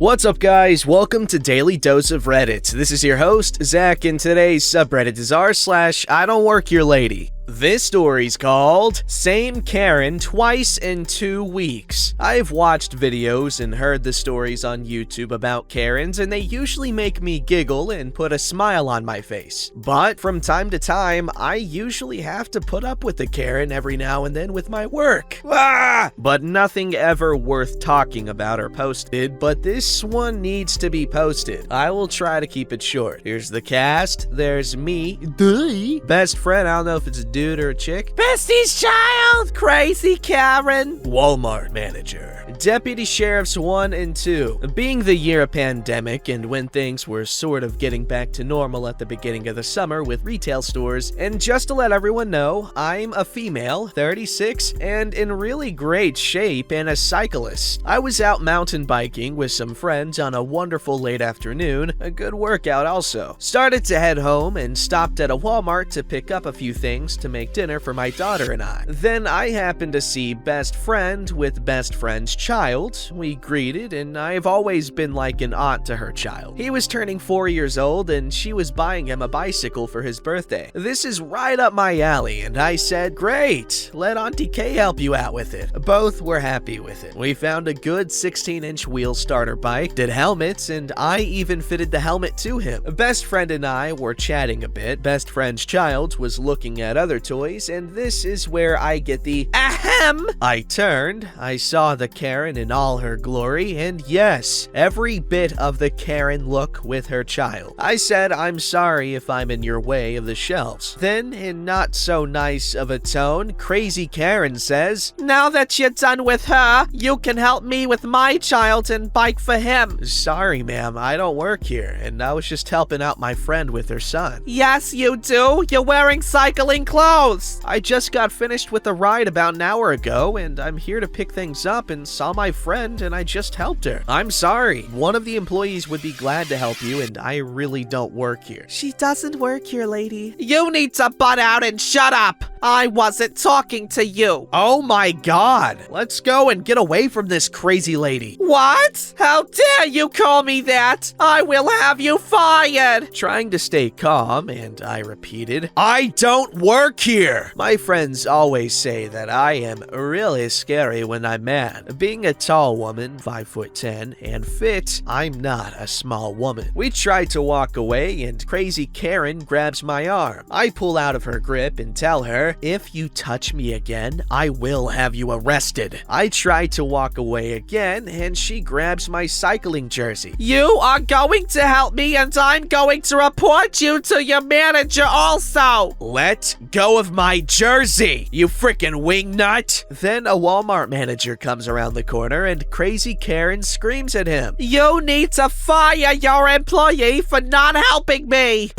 What's up, guys? Welcome to Daily Dose of Reddit. This is your host, Zach, and today's subreddit is r/IDontWorkHereLady. This story's called Same Karen Twice in 2 Weeks. I've watched videos and heard the stories on YouTube about Karens, and they usually make me giggle and put a smile on my face. But from time to time, I usually have to put up with a Karen every now and then with my work. But nothing ever worth talking about or posted, but this one needs to be posted. I will try to keep it short. Here's the cast. There's me, best friend, I don't know if it's a dude or a chick, bestie's child, crazy Karen, Walmart manager, deputy sheriffs 1 and 2. Being the year of pandemic and when things were sort of getting back to normal at the beginning of the summer with retail stores, and just to let everyone know, I'm a female, 36, and in really great shape and a cyclist. I was out mountain biking with some friends on a wonderful late afternoon, a good workout also. Started to head home and stopped at a Walmart to pick up a few things to make dinner for my daughter and I. Then I happened to see best friend with best friend's child. We greeted, and I've always been like an aunt to her child. He was turning 4 years old and she was buying him a bicycle for his birthday. This is right up my alley, and I said, great, let Auntie K help you out with it. Both were happy with it. We found a good 16-inch wheel starter bike, did helmets, and I even fitted the helmet to him. Best friend and I were chatting a bit. Best friend's child was looking at other toys, and this is where I get the ahem. I turned, I saw the Karen in all her glory, and yes, every bit of the Karen look with her child. I said, I'm sorry if I'm in your way of the shelves. Then, in not so nice of a tone, crazy Karen says, now that you're done with her, you can help me with my child and bike for him. Sorry, ma'am, I don't work here, and I was just helping out my friend with her son. Yes, you do. You're wearing cycling clothes. I just got finished with a ride about an hour ago, and I'm here to pick things up and saw my friend, and I just helped her. I'm sorry. One of the employees would be glad to help you, and I really don't work here. She doesn't work here, lady. You need to butt out and shut up. I wasn't talking to you. Oh my god. Let's go and get away from this crazy lady. What? How dare you call me that? I will have you fired. Trying to stay calm, and I repeated, I don't work here. My friends always say that I am really scary when I'm mad. Being a tall woman, 5'10", and fit, I'm not a small woman. We try to walk away, and crazy Karen grabs my arm. I pull out of her grip and tell her, if you touch me again, I will have you arrested. I try to walk away again, and she grabs my cycling jersey. You are going to help me, and I'm going to report you to your manager also. Let go of my jersey, you frickin' wingnut. Then a Walmart manager comes around the corner, and crazy Karen screams at him. You need to fire your employee for not helping me.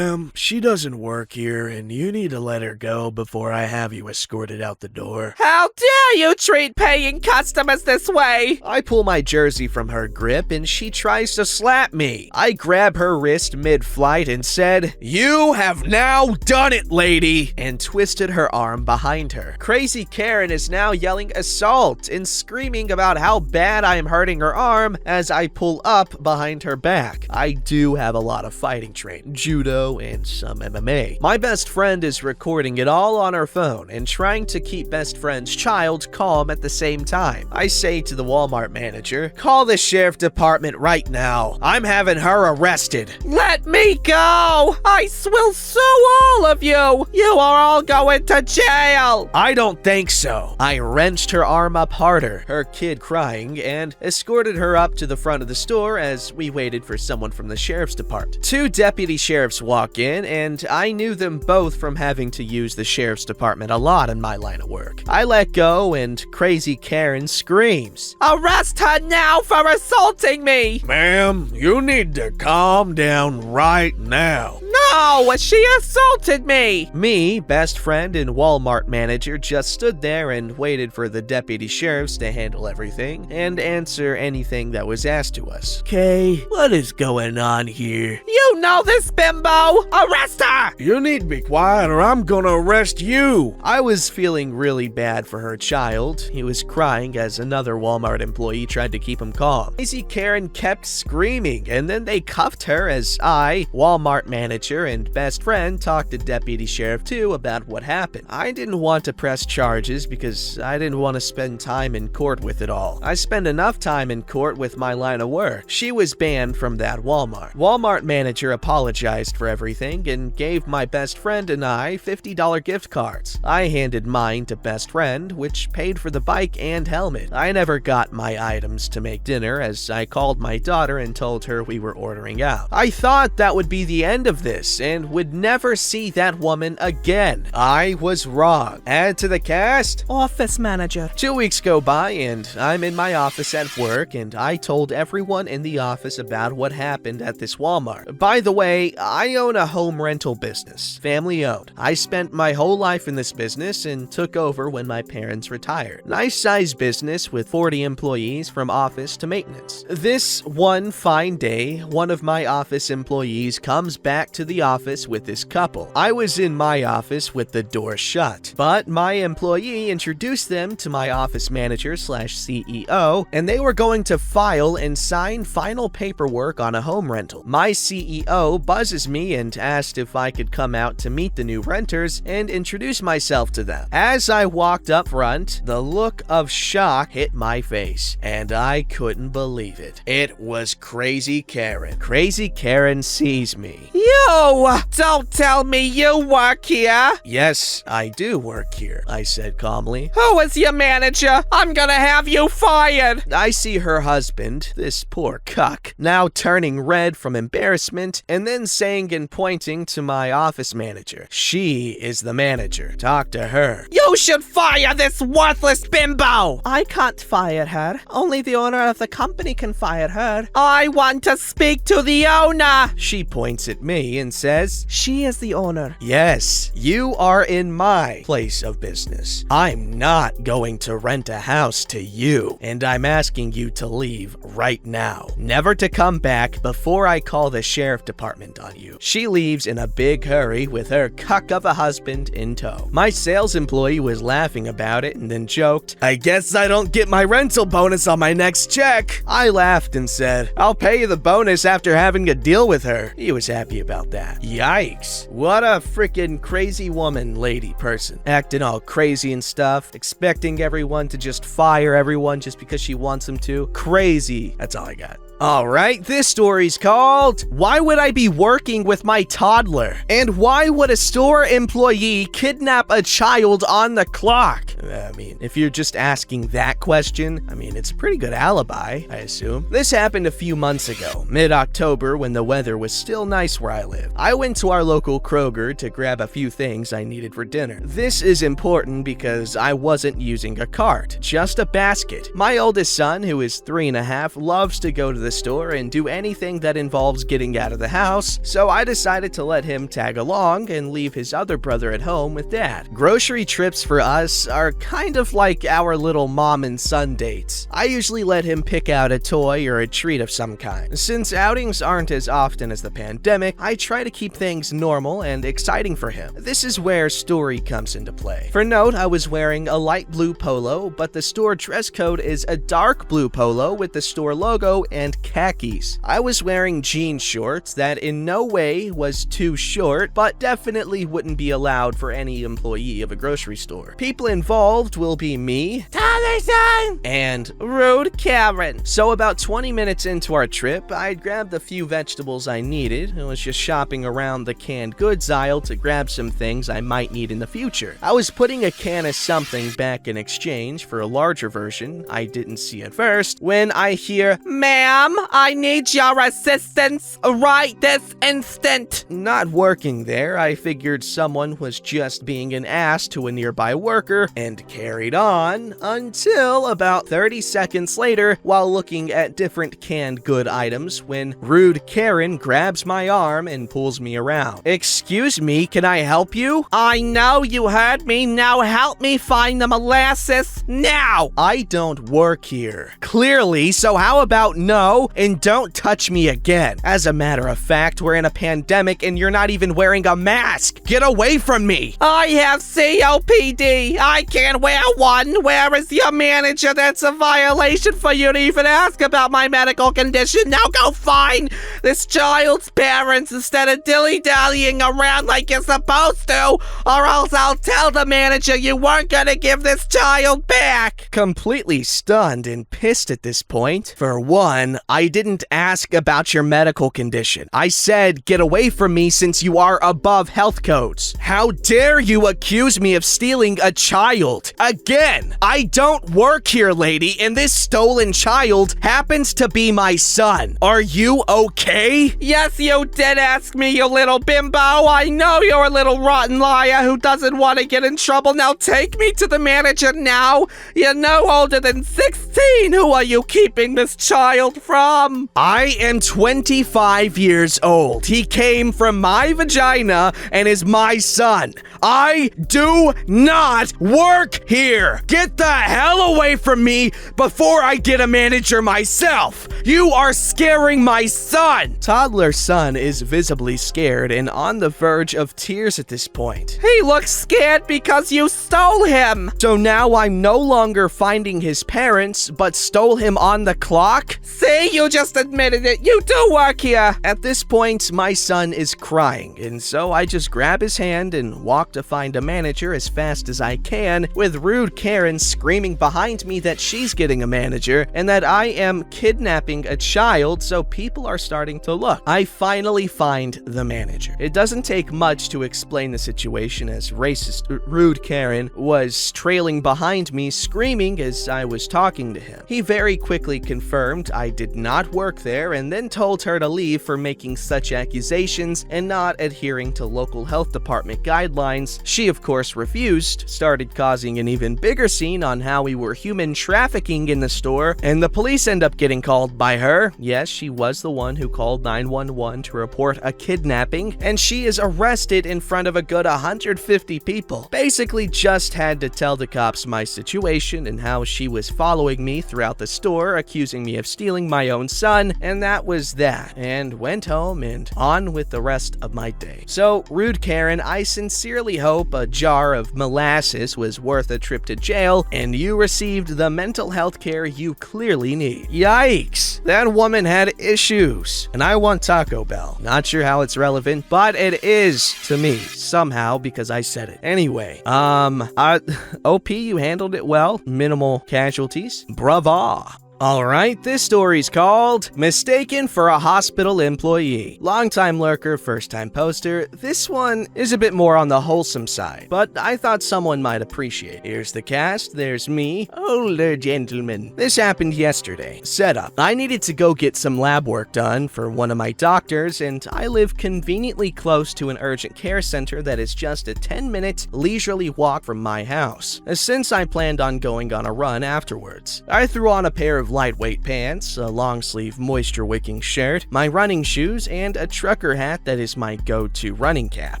She doesn't work here, and you need to let her go before I have you escorted out the door. How dare you treat paying customers this way? I pull my jersey from her grip, and she tries to slap me. I grab her wrist mid-flight and said, you have now done it, lady, and twisted her arm behind her. Crazy Karen is now yelling assault and screaming about how bad I am hurting her arm as I pull up behind her back. I do have a lot of fighting training, judo, and some MMA. My best friend is recording it all on her phone and trying to keep best friend's child calm at the same time. I say to the Walmart manager, call the sheriff department right now. I'm having her arrested. Let me go! I will sue all of you! You are all going to jail! I don't think so. I wrenched her arm up harder, her kid crying, and escorted her up to the front of the store as we waited for someone from the sheriff's department. 2 deputy sheriffs walk in, and I knew them both from having to use the sheriff's department a lot in my line of work. I let go, and crazy Karen screams, arrest her now for assaulting me! Ma'am, you need to calm down right now. No, she assaulted me! Me, best friend, and Walmart manager just stood there and waited for the deputy sheriffs to handle everything and answer anything that was asked to us. Kay, what is going on here? You know this bimbo! Arrest her! You need to be quiet or I'm gonna arrest you. you! I was feeling really bad for her child. He was crying as another Walmart employee tried to keep him calm. Crazy Karen kept screaming, and then they cuffed her as I, Walmart manager and best friend, talked to Deputy Sheriff 2 about what happened. I didn't want to press charges because I didn't want to spend time in court with it all. I spend enough time in court with my line of work. She was banned from that Walmart. Walmart manager apologized for everything and gave my best friend and I $50 gift cards. I handed mine to best friend, which paid for the bike and helmet. I never got my items to make dinner as I called my daughter and told her we were ordering out. I thought that would be the end of this and would never see that woman again. I was wrong. Add to the cast, office manager. 2 weeks go by and I'm in my office at work and I told everyone in the office about what happened at this Walmart. By the way, I own a home rental business, family owned. I spent my whole life in this business and took over when my parents retired. Nice sized business with 40 employees from office to maintenance. This one fine day, one of my office employees comes back to the office with this couple. I was in my office with the door shut, but my employee introduced them to my office manager slash CEO, and they were going to file and sign final paperwork on a home rental. My CEO buzzes me and asked if I could come out to meet the new renters and introduce myself to them. As I walked up front, the look of shock hit my face, and I couldn't believe it. It was Crazy Karen. Crazy Karen sees me. You! Don't tell me you work here! Yes, I do work here, I said calmly. Who is your manager? I'm gonna have you fired! I see her husband, this poor cuck, now turning red from embarrassment and then saying and pointing to my office manager. She is the manager. Talk to her. You should fire this worthless bimbo! I can't fire her. Only the owner of the company can fire her. I want to speak to the owner! She points at me and says, she is the owner. Yes, you are in my place of business. I'm not going to rent a house to you, and I'm asking you to leave right now. Never to come back before I call the sheriff department on you. She leaves in a big hurry with her cuck of a husband in tow. My sales employee was laughing about it and then joked, I guess I don't get my rental bonus on my next check. I laughed and said, I'll pay you the bonus after having a deal with her. He was happy about that. Yikes. What a freaking crazy woman, lady person. Acting all crazy and stuff, expecting everyone to just fire everyone just because she wants them to. Crazy. That's all I got. Alright, this story's called Why Would I Be Working with My Toddler? And Why Would a Store Employee Kidnap a Child on the Clock? I mean, if you're just asking that question, I mean, it's a pretty good alibi, I assume. This happened a few months ago, mid-October, when the weather was still nice where I live. I went to our local Kroger to grab a few things I needed for dinner. This is important because I wasn't using a cart, just a basket. My oldest son, who is 3.5, loves to go to the store and do anything that involves getting out of the house, so I decided to let him tag along and leave his other brother at home with dad. Grocery trips for us are kind of like our little mom and son dates. I usually let him pick out a toy or a treat of some kind. Since outings aren't as often as the pandemic, I try to keep things normal and exciting for him. This is where story comes into play. For note, I was wearing a light blue polo, but the store dress code is a dark blue polo with the store logo and khakis. I was wearing jean shorts that in no way was too short, but definitely wouldn't be allowed for any employee of a grocery store. People involved will be me, Tylerson, and Rude Karen. So about 20 minutes into our trip, I grabbed the few vegetables I needed and was just shopping around the canned goods aisle to grab some things I might need in the future. I was putting a can of something back in exchange for a larger version I didn't see at first when I hear, ma'am, I need your assistance right this instant. Not working there, I figured someone was just being an ass to a nearby worker and carried on until about 30 seconds later while looking at different canned good items when Rude Karen grabs my arm and pulls me around. Excuse me, can I help you? I know you heard me, now help me find the molasses now. I don't work here. Clearly, so how about no? go and don't touch me again. As a matter of fact, we're in a pandemic and you're not even wearing a mask. Get away from me. I have COPD. I can't wear one. Where is your manager? That's a violation for you to even ask about my medical condition. Now go find this child's parents instead of dilly-dallying around like you're supposed to, or else I'll tell the manager you weren't gonna give this child back. Completely stunned and pissed at this point. For one, I didn't ask about your medical condition. I said get away from me since you are above health codes. How dare you accuse me of stealing a child? Again, I don't work here, lady, and this stolen child happens to be my son. Are you okay? Yes, you did ask me, you little bimbo. I know you're a little rotten liar who doesn't want to get in trouble. Now take me to the manager now. You're no older than 16. Who are you keeping this child from? I am 25 years old. He came from my vagina and is my son. I do not work here. Get the hell away from me before I get a manager myself. You are scaring my son. Toddler son is visibly scared and on the verge of tears at this point. He looks scared because you stole him. So now I'm no longer finding his parents, but stole him on the clock? See, you just admitted it. You do work here. At this point, my son is crying, and so I just grab his hand and walk to find a manager as fast as I can, with rude Karen screaming behind me that she's getting a manager and that I am kidnapping a child, so people are starting to look. I finally find the manager. It doesn't take much to explain the situation, as rude Karen was trailing behind me screaming as I was talking to him. He very quickly confirmed I did not work there and then told her to leave for making such accusations and not adhering to local health department guidelines. She of course refused, started causing an even bigger scene on how we were human trafficking in the store, and the police end up getting called by her. Yes, she was the one who called 911 to report a kidnapping, and she is arrested in front of a good 150 people. Basically just had to tell the cops my situation and how she was following me throughout the store, accusing me of stealing my own son, and that was that, and went home and on with the rest of my day. So, rude Karen, I sincerely hope a jar of molasses was worth a trip to jail and you received the mental health care you clearly need. Yikes, that woman had issues. And I want Taco Bell. Not sure how it's relevant, but it is to me somehow because I said it. Anyway, OP, you handled it well. Minimal casualties. Bravo. Alright, this story's called Mistaken for a Hospital Employee. Longtime lurker, first time poster. This one is a bit more on the wholesome side, but I thought someone might appreciate. Here's the cast, there's me, older gentleman. This happened yesterday. Setup. I needed to go get some lab work done for one of my doctors, and I live conveniently close to an urgent care center that is just a 10-minute leisurely walk from my house, since I planned on going on a run afterwards. I threw on a pair of lightweight pants, a long-sleeve moisture-wicking shirt, my running shoes, and a trucker hat that is my go-to running cap.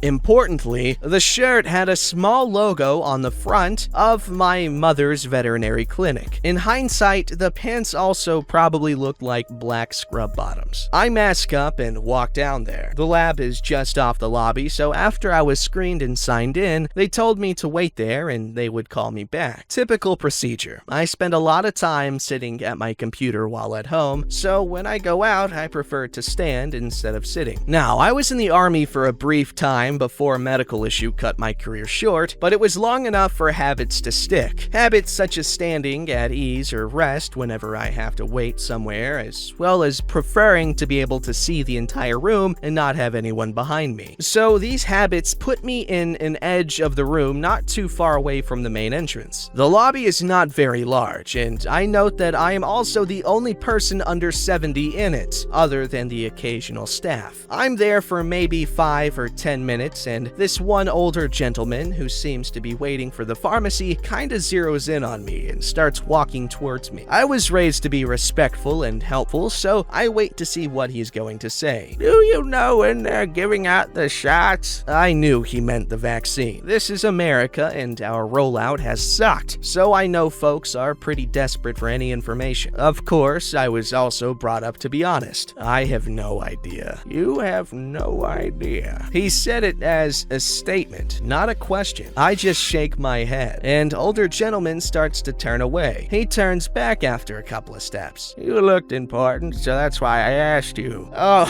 Importantly, the shirt had a small logo on the front of my mother's veterinary clinic. In hindsight, the pants also probably looked like black scrub bottoms. I mask up and walk down there. The lab is just off the lobby, so after I was screened and signed in, they told me to wait there and they would call me back. Typical procedure. I spend a lot of time sitting at my computer while at home, so when I go out, I prefer to stand instead of sitting. Now, I was in the army for a brief time before a medical issue cut my career short, but it was long enough for habits to stick. Habits such as standing at ease or rest whenever I have to wait somewhere, as well as preferring to be able to see the entire room and not have anyone behind me. So these habits put me in an edge of the room not too far away from the main entrance. The lobby is not very large, and I note that I am also the only person under 70 in it, other than the occasional staff. I'm there for maybe 5 or 10 minutes, and this one older gentleman who seems to be waiting for the pharmacy kinda zeroes in on me and starts walking towards me. I was raised to be respectful and helpful, so I wait to see what he's going to say. Do you know when they're giving out the shots? I knew he meant the vaccine. This is America, and our rollout has sucked, so I know folks are pretty desperate for any information information. Of course, I was also brought up to be honest. I have no idea. You have no idea. He said it as a statement, not a question. I just shake my head, and older gentleman starts to turn away. He turns back after a couple of steps. You looked important, so that's why I asked you. Oh,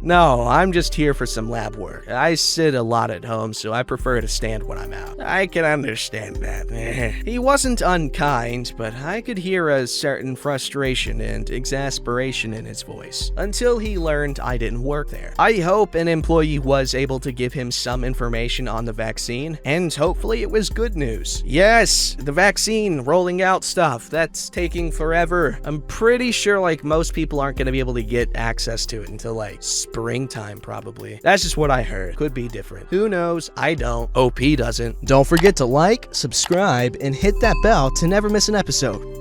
no, I'm just here for some lab work. I sit a lot at home, so I prefer to stand when I'm out. I can understand that. He wasn't unkind, but I could hear a certain frustration and exasperation in his voice, until he learned I didn't work there. I hope an employee was able to give him some information on the vaccine, and hopefully it was good news. Yes, the vaccine, rolling out stuff, that's taking forever. I'm pretty sure like most people aren't gonna be able to get access to it until like springtime probably. That's just what I heard. Could be different. Who knows? I don't. OP doesn't. Don't forget to like, subscribe, and hit that bell to never miss an episode.